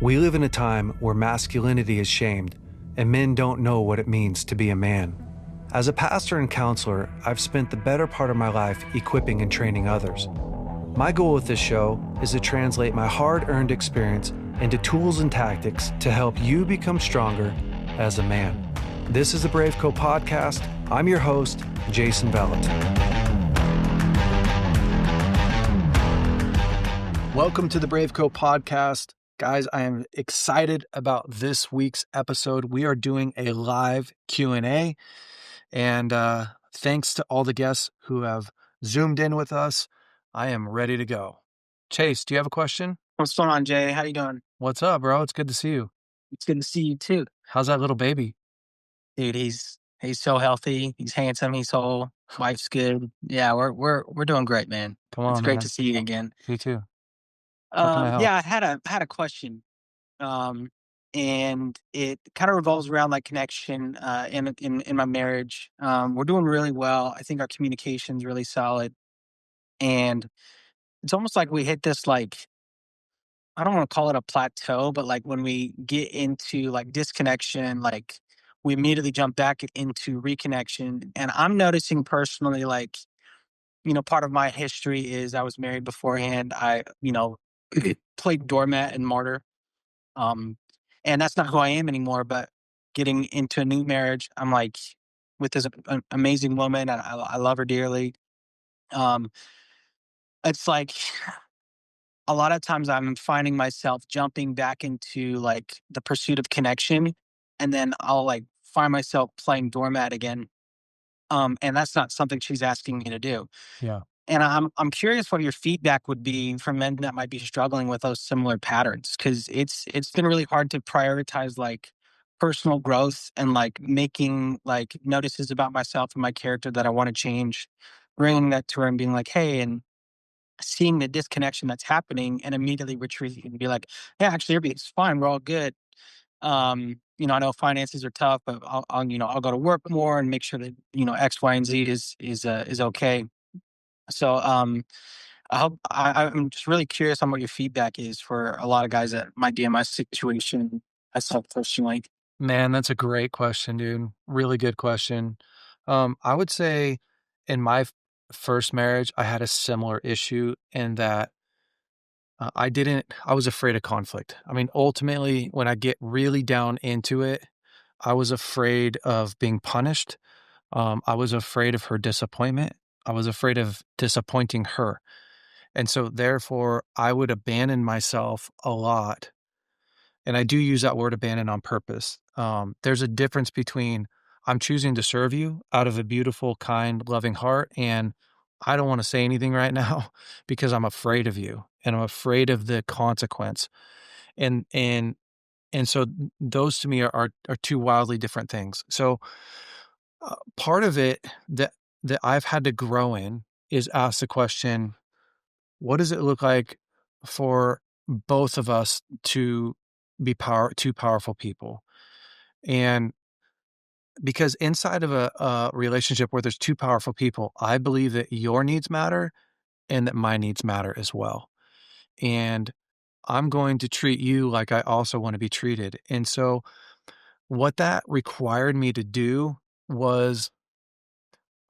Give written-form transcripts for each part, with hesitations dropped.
We live in a time where masculinity is shamed, and men don't know what it means to be a man. As a pastor and counselor, I've spent the better part of my life equipping and training others. My goal with this show is to translate my hard-earned experience into tools and tactics to help you become stronger as a man. This is the BraveCo podcast. I'm your host, Jason Bellet. Welcome to the BraveCo podcast. Guys, I am excited about this week's episode. We are doing a live Q&A, and thanks to all the guests who have Zoomed in with us. I am ready to go. Chase, do you have a question? What's going on, Jay? How you doing? What's up, bro? It's good to see you. It's good to see you too. How's that little baby? Dude, he's so healthy. He's handsome. He's whole. Wife's good. Yeah, we're doing great, man. Come on, It's great man. to see you again. You too. How can I help? Yeah, I had a question. And it kind of revolves around like connection in my marriage. We're doing really well. I think our communication's really solid. And it's almost like we hit this like, I don't want to call it a plateau, but like when we get into like disconnection, like we immediately jump back into reconnection. And I'm noticing personally, like, part of my history is I was married beforehand. I, played doormat and martyr. Um, and that's not who I am anymore. But getting into a new marriage, I'm like with this amazing woman, and I love her dearly. Um, it's like a lot of times I'm finding myself jumping back into like the pursuit of connection, and then I'll like find myself playing doormat again. And that's not something she's asking me to do. Yeah. And I'm curious what your feedback would be from men that might be struggling with those similar patterns, because it's been really hard to prioritize like personal growth and like making like notices about myself and my character that I want to change, bringing that to her and being like, hey, and seeing the disconnection that's happening and immediately retreating and be like, yeah, actually everything's fine. We're all good. I know finances are tough, but I'll go to work more and make sure that, X, Y, and Z is okay. So, I'm just really curious on what your feedback is for a lot of guys that might be in my situation. I saw personally. Man, that's a great question, dude. Really good question. I would say in my first marriage, I had a similar issue in that I was afraid of conflict. I mean, ultimately, when I get really down into it, I was afraid of being punished. I was afraid of her disappointment. I was afraid of disappointing her. And so therefore, I would abandon myself a lot. And I do use that word abandon on purpose. There's a difference between I'm choosing to serve you out of a beautiful, kind, loving heart, and I don't want to say anything right now because I'm afraid of you and I'm afraid of the consequence. And so those to me are two wildly different things. So part of it that I've had to grow in is ask the question, what does it look like for both of us to be two powerful people? And because inside of a relationship where there's two powerful people, I believe that your needs matter and that my needs matter as well. And I'm going to treat you like I also want to be treated. And so what that required me to do was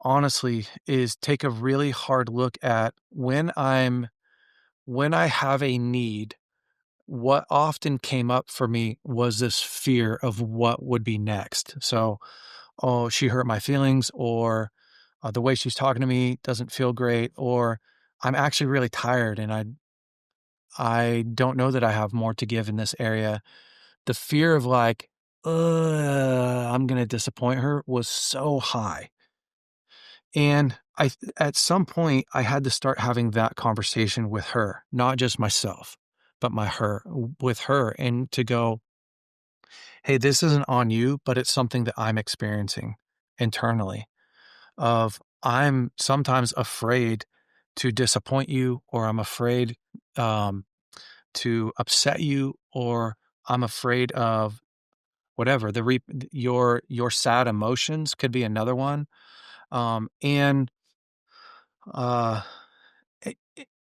honestly is take a really hard look at when I have a need. What often came up for me was this fear of what would be next. So, oh, she hurt my feelings, or the way she's talking to me doesn't feel great, or I'm actually really tired and I don't know that I have more to give in this area. The fear of like, I'm going to disappoint her was so high. And at some point, I had to start having that conversation with her, not just myself, but with her, and to go, hey, this isn't on you, but it's something that I'm experiencing internally. Of I'm sometimes afraid to disappoint you, or I'm afraid um, to upset you, or I'm afraid of whatever your sad emotions could be another one. And uh,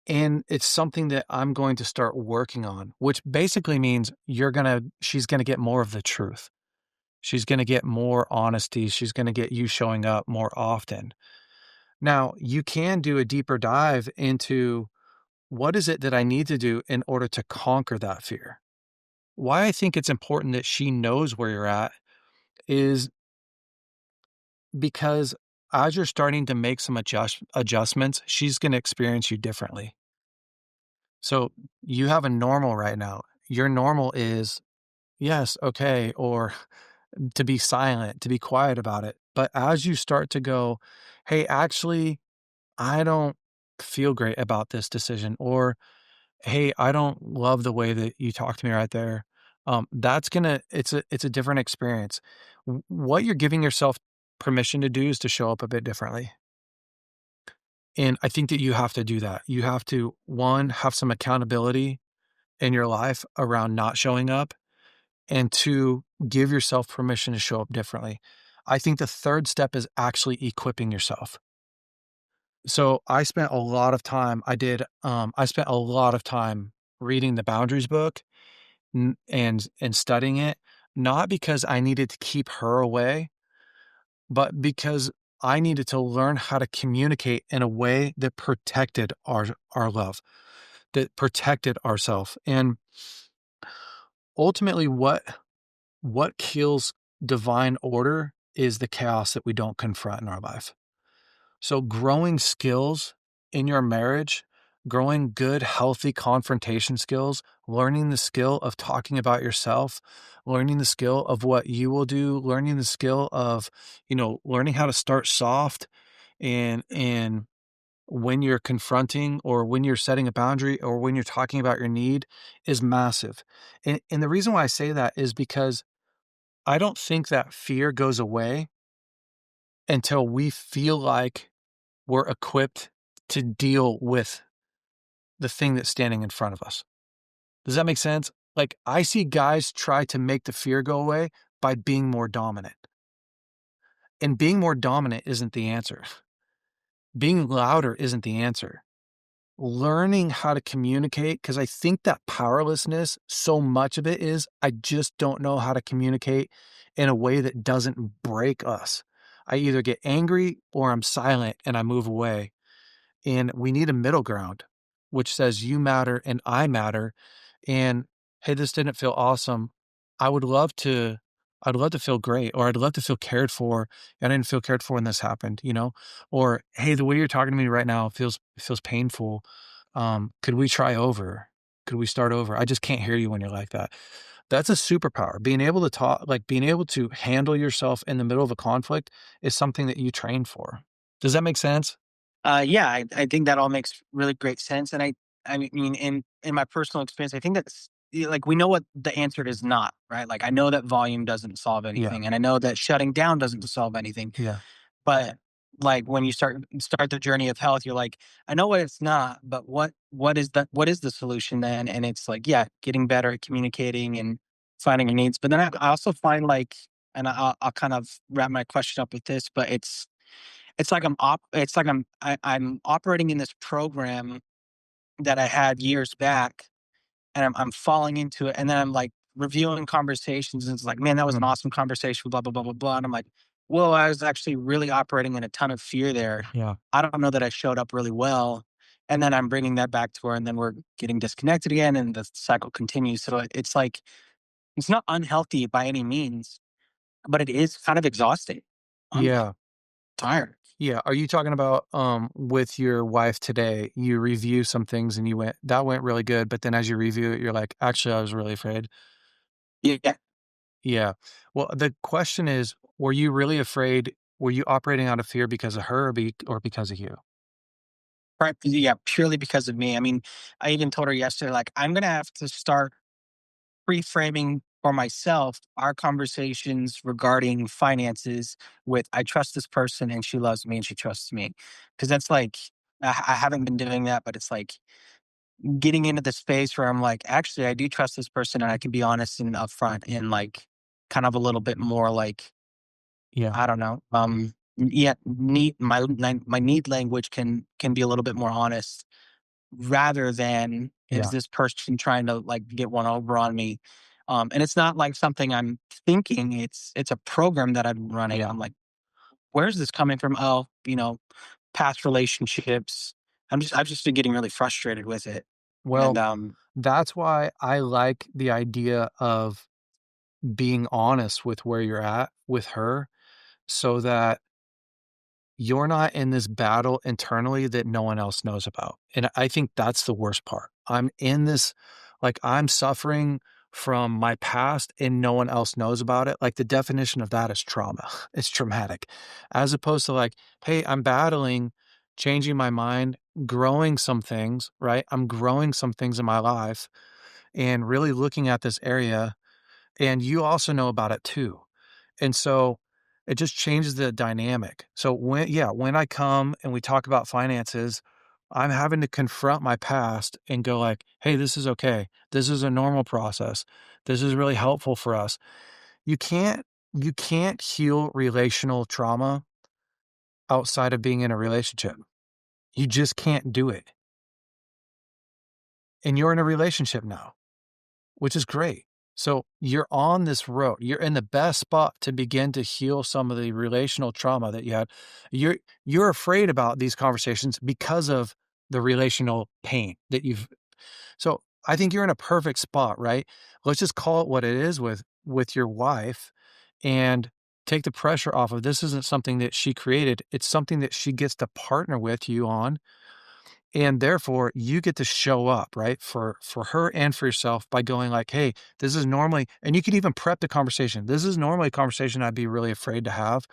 and it's something that I'm going to start working on, which basically means she's gonna get more of the truth. She's gonna get more honesty. She's gonna get you showing up more often. Now, you can do a deeper dive into what is it that I need to do in order to conquer that fear? Why I think it's important that she knows where you're at is because as you're starting to make some adjustments, she's going to experience you differently. So you have a normal right now. Your normal is yes, okay, or to be silent, to be quiet about it. But as you start to go, hey, actually, I don't feel great about this decision, or hey, I don't love the way that you talk to me right there. That's gonna it's a different experience. What you're giving yourself permission to do is to show up a bit differently. And I think that you have to do that. You have to, one, have some accountability in your life around not showing up, and two, give yourself permission to show up differently. I think the third step is actually equipping yourself. So I spent a lot of time, I spent a lot of time reading the boundaries book and studying it, not because I needed to keep her away, but because I needed to learn how to communicate in a way that protected our love, that protected ourself. And ultimately what kills divine order is the chaos that we don't confront in our life. So growing skills in your marriage, growing good, healthy confrontation skills, learning the skill of talking about yourself, learning the skill of what you will do, learning the skill of, learning how to start soft and when you're confronting or when you're setting a boundary or when you're talking about your need is massive. And the reason why I say that is because I don't think that fear goes away until we feel like we're equipped to deal with the thing that's standing in front of us. Does that make sense? Like, I see guys try to make the fear go away by being more dominant. And being more dominant isn't the answer. Being louder isn't the answer. Learning how to communicate, because I think that powerlessness, so much of it is, I just don't know how to communicate in a way that doesn't break us. I either get angry or I'm silent and I move away. And we need a middle ground, which says you matter and I matter. And hey, this didn't feel awesome. I would love to, I'd love to feel great, or I'd love to feel cared for. I didn't feel cared for when this happened. Or hey, the way you're talking to me right now feels painful. Could we try over? Could we start over? I just can't hear you when you're like that. That's a superpower. Being able to talk, like being able to handle yourself in the middle of a conflict is something that you train for. Does that make sense? Yeah, I think that all makes really great sense, and I mean, in my personal experience, I think that's like we know what the answer is not, right? Like I know that volume doesn't solve Yeah. anything, and I know that shutting down doesn't solve anything. Yeah. But like when you start the journey of health, you're like, I know what it's not, but what is the solution then? And it's like, yeah, getting better at communicating and finding your needs. But then I also find like, and I'll kind of wrap my question up with this, but it's like I'm operating in this program that I had years back, and I'm falling into it, and then I'm, like, reviewing conversations, and it's like, "Man, that was an Mhm. awesome conversation, blah, blah, blah, blah, blah," and I'm like, "Whoa, I was actually really operating in a ton of fear there. Yeah. I don't know that I showed up really well," and then I'm bringing that back to her, and then we're getting disconnected again, and the cycle continues, so it's like it's not unhealthy by any means, but it is kind of exhausting. I'm Yeah. tired. Yeah. Are you talking about, with your wife today, you review some things and that went really good, but then as you review it, you're like, "Actually, I was really afraid." Yeah. Yeah. Well, the question is, were you really afraid? Were you operating out of fear because of her or because of you? Right, yeah, purely because of me. I mean, I even told her yesterday, like, I'm gonna have to start reframing for myself our conversations regarding finances with I trust this person and she loves me and she trusts me. Cause that's like I haven't been doing that, but it's like getting into the space where I'm like, actually I do trust this person and I can be honest and upfront and like kind of a little bit more like, Yeah. I don't know, yeah, need my need language can be a little bit more honest. rather than is Yeah. this person trying to like get one over on me. And it's not like something I'm thinking, it's a program that I'm running. Yeah. I'm like, where's this coming from? Oh, past relationships. I've just been getting really frustrated with it. And Well, that's why I like the idea of being honest with where you're at with her so that you're not in this battle internally that no one else knows about. And I think that's the worst part. I'm in this, like, I'm suffering from my past and no one else knows about it. Like, the definition of that is trauma. It's traumatic. As opposed to, like, hey, I'm battling, changing my mind, growing some things, right? I'm growing some things in my life and really looking at this area. And you also know about it too. And so it just changes the dynamic. So when I come and we talk about finances, I'm having to confront my past and go like, "Hey, this is okay. This is a normal process. This is really helpful for us." You can't you can't heal relational trauma outside of being in a relationship. You just can't do it. And you're in a relationship now, which is great. So you're on this road. You're in the best spot to begin to heal some of the relational trauma that you had. You're afraid about these conversations because of the relational pain that you've so I think you're in a perfect spot, right? Let's just call it what it is with your wife and take the pressure off of this isn't something that she created. It's something that she gets to partner with you on and therefore, you get to show up, right, for her and for yourself by going like, "Hey, this is normally" and you could even prep the conversation. "This is normally a conversation I'd be really afraid to have,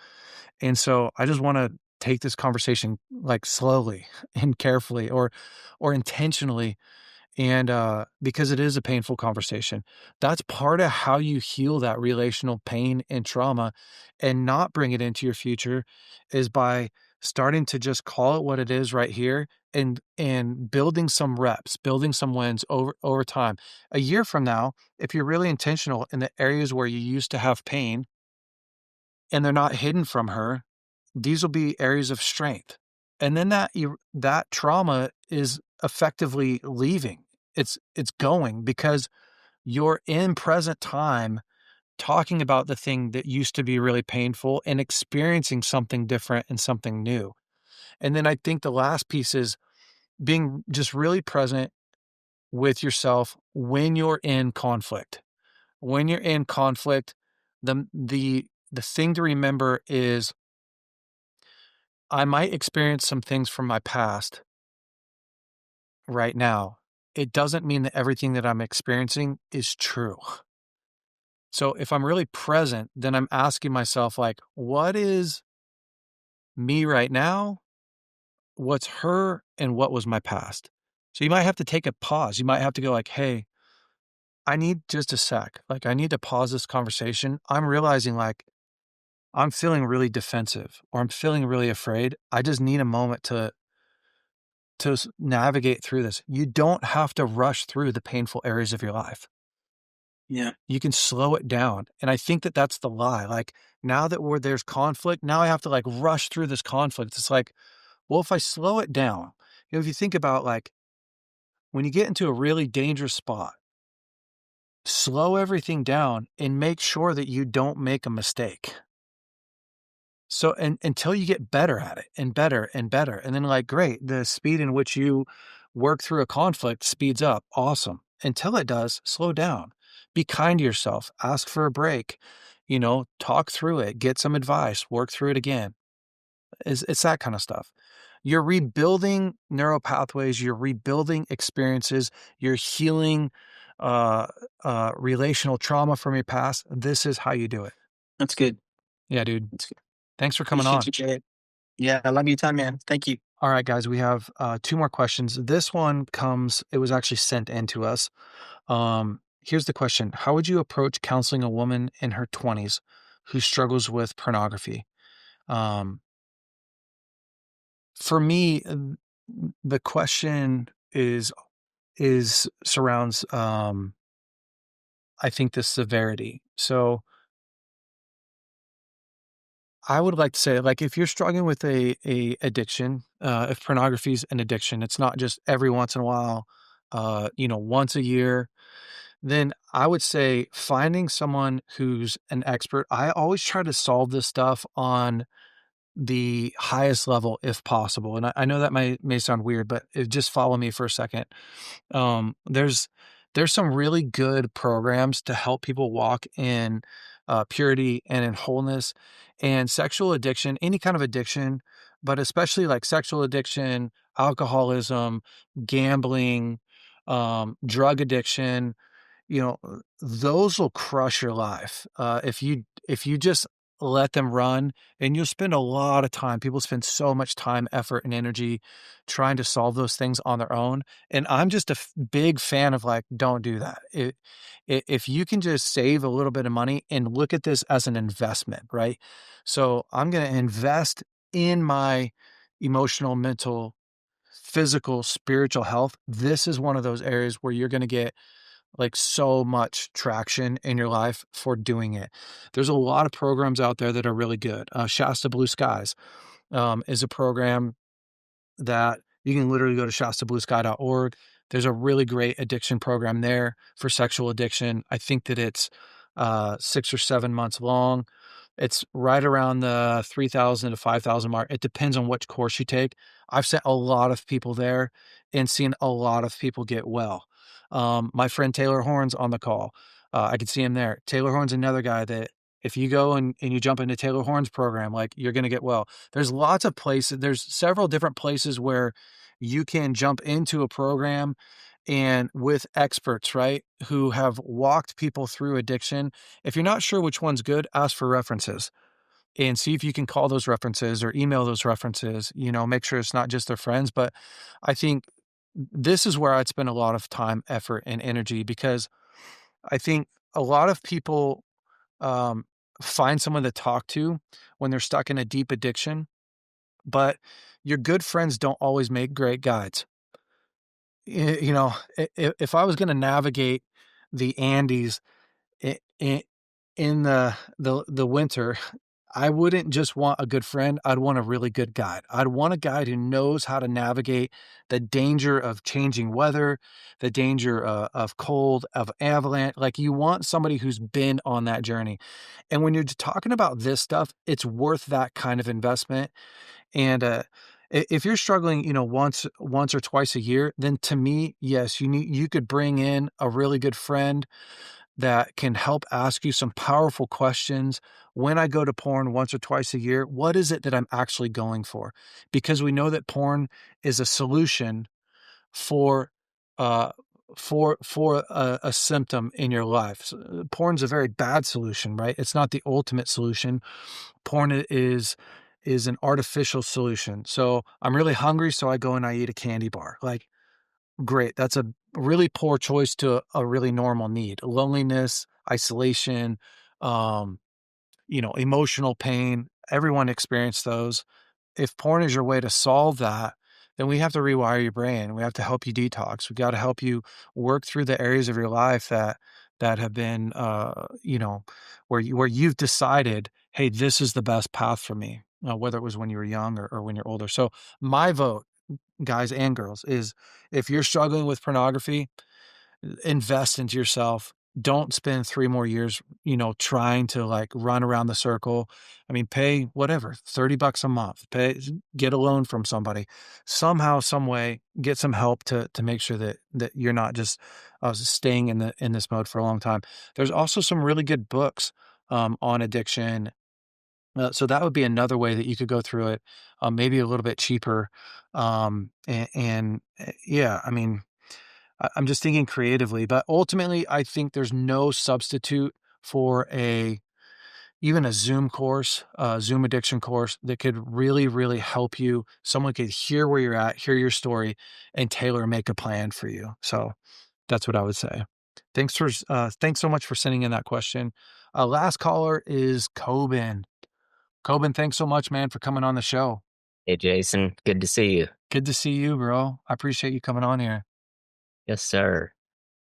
and so I just wanna take this conversation, like, slowly and carefully or intentionally and, because it is a painful conversation. That's part of how you heal that relational pain and trauma and not bring it into your future is by starting to just call it what it is right here and building some reps, building some wins over time. A year from now, if you're really intentional in the areas where you used to have pain and they're not hidden from her, these will be areas of strength. And then that trauma is effectively leaving. It's going because you're in present time talking about the thing that used to be really painful and experiencing something different and something new. And then I think the last piece is being just really present with yourself when you're in conflict. When you're in conflict, the thing to remember is I might experience some things from my past right now. It doesn't mean that everything that I'm experiencing is true. So if I'm really present, then I'm asking myself, like, what is me right now? What's her? And what was my past? So you might have to take a pause. You might have to go, like, hey, I need just a sec. Like, I need to pause this conversation. I'm realizing, like, I'm feeling really defensive or I'm feeling really afraid. I just need a moment to navigate through this. You don't have to rush through the painful areas of your life. yeah, You can slow it down. And I think that that's the lie. Like now that there's conflict, now I have to like rush through this conflict. It's like, well, if I slow it down, if you think about like when you get into a really dangerous spot, slow everything down and make sure that you don't make a mistake. So and until you get better at it and better and better. And then like, great, the speed in which you work through a conflict speeds up. Awesome. Until it does, slow down. Be kind to yourself. Ask for a break. Talk through it, get some advice, work through it again. It's that kind of stuff. You're rebuilding neural pathways, you're rebuilding experiences, you're healing relational trauma from your past. This is how you do it. that's good. Yeah, dude. That's good. Thanks for coming Appreciate on. you, Jared. Yeah, I love your time, man. Thank you. All right, guys, we have two more questions. This one it was actually sent in to us. Here's the question: how would you approach counseling a woman in her 20s who struggles with pornography? Um, for me, the question is surrounds, I think, the severity. So I would like to say, like, if you're struggling with a addiction, if pornography is an addiction, it's not just every once in a while, once a year, then I would say finding someone who's an expert. I always try to solve this stuff on the highest level if possible. And I know that may sound weird, but just follow me for a second. Um, there's there's some really good programs to help people walk in purity and in wholeness and sexual addiction, any kind of addiction, but especially like sexual addiction, alcoholism, gambling, drug addiction, those will crush your life, if you just let them run, and you'll spend a lot of time people spend so much time, effort, and energy trying to solve those things on their own, and I'm just a big fan of, like, don't do that. If you can just save a little bit of money and look at this as an investment, right? So, I'm gonna invest in my emotional, mental, physical, spiritual health. This is one of those areas where you're gonna get like so much traction in your life for doing it. There's a lot of programs out there that are really good. Shasta Blue Skies is a program that you can literally go to shastabluesky.org. There's a really great addiction program there for sexual addiction. I think that it's 6 or 7 months long. It's right around the 3,000 to 5,000 mark. It depends on which course you take. I've sent a lot of people there and seen a lot of people get well. My friend Taylor Horn's on the call. I could see him there. Taylor Horn's another guy that if you go and you jump into Taylor Horn's program, like you're going to get well. There's lots of places, there's several different places where you can jump into a program and with experts, right, who have walked people through addiction. If you're not sure which one's good, ask for references and see if you can call those references or email those references, make sure it's not just their friends. But I think this is where I'd spend a lot of time, effort, and energy because I think a lot of people um, find someone to talk to when they're stuck in a deep addiction, but your good friends don't always make great guides. If I was going to navigate the Andes in the winter, I wouldn't just want a good friend. I'd want a really good guide. I'd want a guide who knows how to navigate the danger of changing weather, the danger of cold, of avalanche. Like you want somebody who's been on that journey. And when you're talking about this stuff, it's worth that kind of investment. And if you're struggling, once or twice a year, then to me, yes, you could bring in a really good friend that can help ask you some powerful questions. When I go to porn once or twice a year, what is it that I'm actually going for? Because we know that porn is a solution for uh for a symptom in your life. So, porn's a very bad solution, right? It's not the ultimate solution. Porn is an artificial solution. So I'm really hungry, so I go and I eat a candy bar. Like, great. That's a really poor choice to a really normal need. Loneliness, isolation, um, emotional pain. Everyone experienced those. If porn is your way to solve that, then we have to rewire your brain. We have to help you detox. We got to help you work through the areas of your life that have been, where you've decided, hey, this is the best path for me. Whether it was when you were young or when you're older. So my vote, guys and girls, is if you're struggling with pornography, invest into yourself. Don't spend 3 more years, trying to, like, run around the circle. I mean, pay whatever, $30 a month, get a loan from somebody. Somehow, some way, get some help to make sure that you're not just, staying in this mode for a long time. There's also some really good books, on addiction, so that would be another way that you could go through it, maybe a little bit cheaper, yeah, I mean, I'm just thinking creatively, but ultimately, I think there's no substitute for even a Zoom course, a Zoom addiction course that could really, really help you. Someone could hear where you're at, hear your story, and tailor make a plan for you. So that's what I would say. Thanks so much for sending in that question. Last caller is Coben. Coben, thanks so much, man, for coming on the show. Hey, Jason. Good to see you. Good to see you, bro. I appreciate you coming on here. Yes, sir.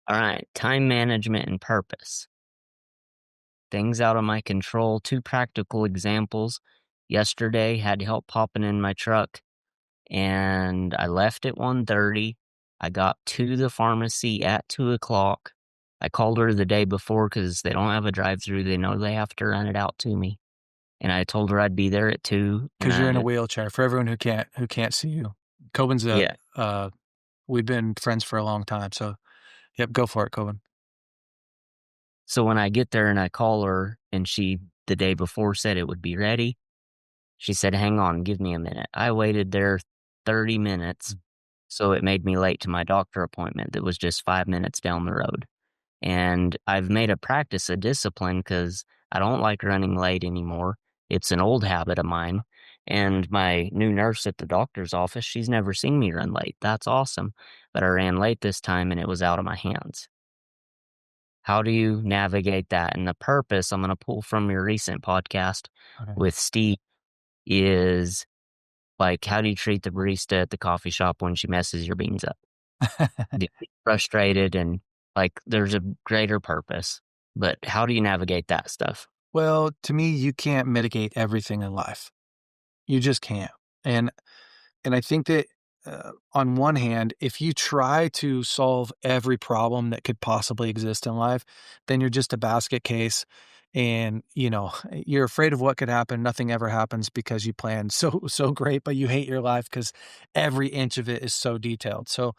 All right. Time management and purpose. Things out of my control. Two practical examples. yesterday, had help popping in my truck, and I left at 1:30. I got to the pharmacy at 2 o'clock. I called her the day before because they don't have a drive-through. They know they have to run it out to me, and I told her I'd be there at 2, and 'Cause you're in a I wheelchair, for everyone who can't see you. Coben's yeah. we've been friends for a long time, so yep, go for it, Coben. So when I get there and I call her and she, the day before, said it would be ready, she said, "Hang on, give me a minute." I waited there 30 minutes, so it made me late to my doctor appointment that was just 5 minutes down the road. And I've made a practice of discipline because I don't like running late anymore. It's an old habit of mine. And my new nurse at the doctor's office, she's never seen me run late. That's awesome. But I ran late this time and it was out of my hands. How do you navigate that? And the purpose I'm going to pull from your recent podcast Okay. with Steve is like, how do you treat the barista at the coffee shop when she messes your beans up? Do you get frustrated and like there's a greater purpose, but how do you navigate that stuff? Well, to me, you can't mitigate everything in life. You just can't. And and I think that, on one hand, if you try to solve every problem that could possibly exist in life, then you're just a basket case and, you're afraid of what could happen. Nothing ever happens because you planned so great, but you hate your life because every inch of it is so detailed. So,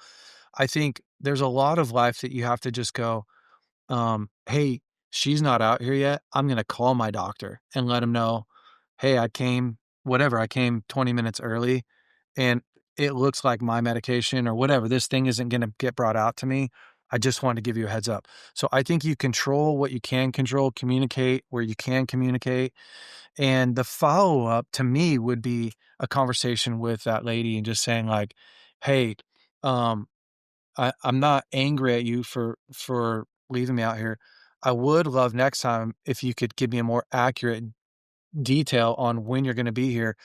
I think there's a lot of life that you have to just go, "Hey, she's not out here yet. I'm gonna call my doctor and let him know, hey, I came 20 minutes early and it looks like my medication or whatever, this thing isn't gonna get brought out to me. I just wanted to give you a heads up." So I think you control what you can control, communicate where you can communicate. And the follow-up to me would be a conversation with that lady and just saying like, "Hey, um, I'm not angry at you for leaving me out here. I would love next time if you could give me a more accurate detail on when you're gonna be here.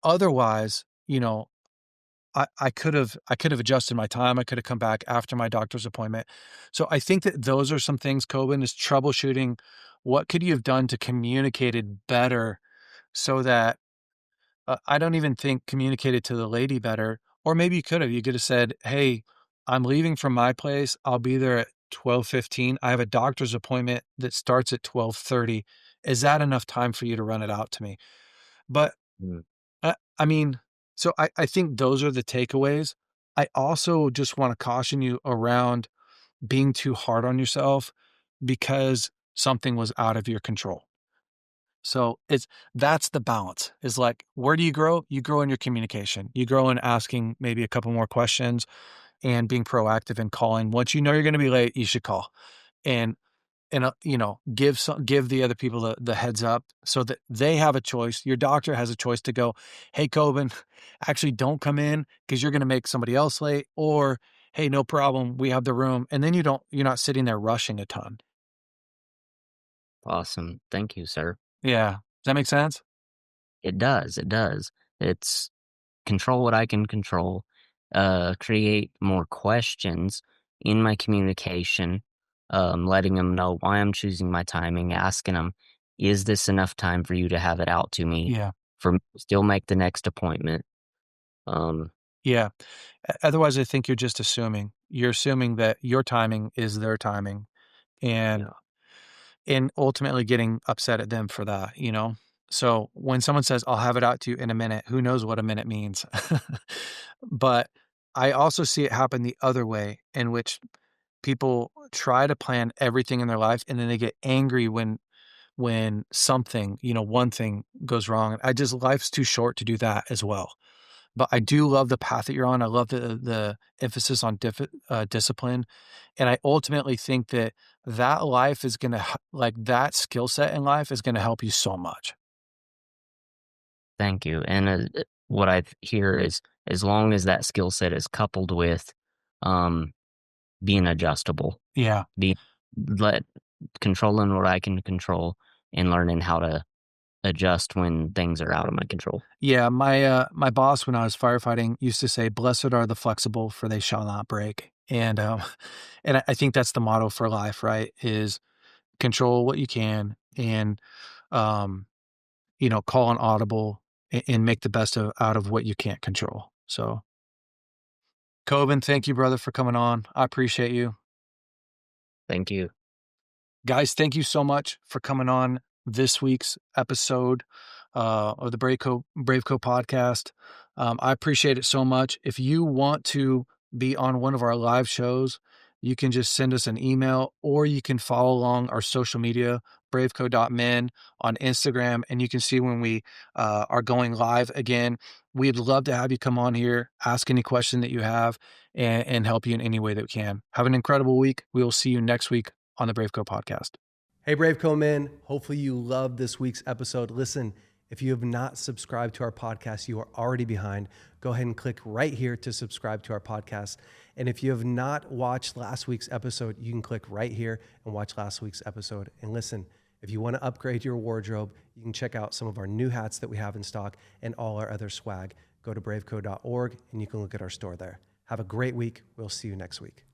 Otherwise, I could have adjusted my time. I could have come back after my doctor's appointment." So I think that those are some things, Coben, is troubleshooting. What could you have done to communicate it better so that I don't even think communicated to the lady better, or maybe you could have. You could have said, "Hey, I'm leaving from my place. I'll be there at 12:15. I have a doctor's appointment that starts at 12:30. Is that enough time for you to run it out to me?" But Mm, I mean, so I think those are the takeaways. I also just want to caution you around being too hard on yourself because something was out of your control. So that's the balance is like, where do you grow? You grow in your communication. You grow in asking maybe a couple more questions and being proactive and calling. Once you know you're going to be late, you should call and, give the other people the heads up so that they have a choice. Your doctor has a choice to go, "Hey, Coben, actually don't come in because you're going to make somebody else late," or, "Hey, no problem. We have the room." And then you're not sitting there rushing a ton. awesome. Thank you, sir. Yeah. Does that make sense? It does. It does. It's control what I can control, create more questions in my communication, letting them know why I'm choosing my timing, asking them, is this enough time for you to have it out to me Yeah. for me to still make the next appointment? Um, Yeah. Otherwise, I think you're just assuming. You're assuming that your timing is their timing and yeah, and ultimately getting upset at them for that, So when someone says, "I'll have it out to you in a minute," who knows what a minute means? But I also see it happen the other way in which people try to plan everything in their life and then they get angry when something, one thing goes wrong. I just life's too short to do that as well. But I do love the path that you're on. I love the emphasis on discipline, and I ultimately think that that life is gonna like, that skill set in life is gonna help you so much. thank you. And what I hear is as long as that skill set is coupled with um, being adjustable, Yeah. be let controlling what I can control and learning how to adjust when things are out of my control. Yeah, my boss when I was firefighting used to say, "Blessed are the flexible, for they shall not break." And, and I think that's the motto for life, right? Is control what you can and, um call an audible and make the best out of what you can't control. So, Coben, thank you, brother, for coming on. I appreciate you. Thank you. Guys, thank you so much for coming on this week's episode of the BraveCo podcast. I appreciate it so much. If you want to be on one of our live shows, you can just send us an email, or you can follow along our social media, braveco.men on Instagram, and you can see when we are going live again. We'd love to have you come on here, ask any question that you have, and help you in any way that we can. Have an incredible week. We will see you next week on the BraveCo podcast. Hey, BraveCo men. Hopefully you loved this week's episode. Listen, if you have not subscribed to our podcast, you are already behind. Go ahead and click right here to subscribe to our podcast. And if you have not watched last week's episode, you can click right here and watch last week's episode. And listen, if you want to upgrade your wardrobe, you can check out some of our new hats that we have in stock and all our other swag. Go to braveco.org and you can look at our store there. Have a great week. We'll see you next week.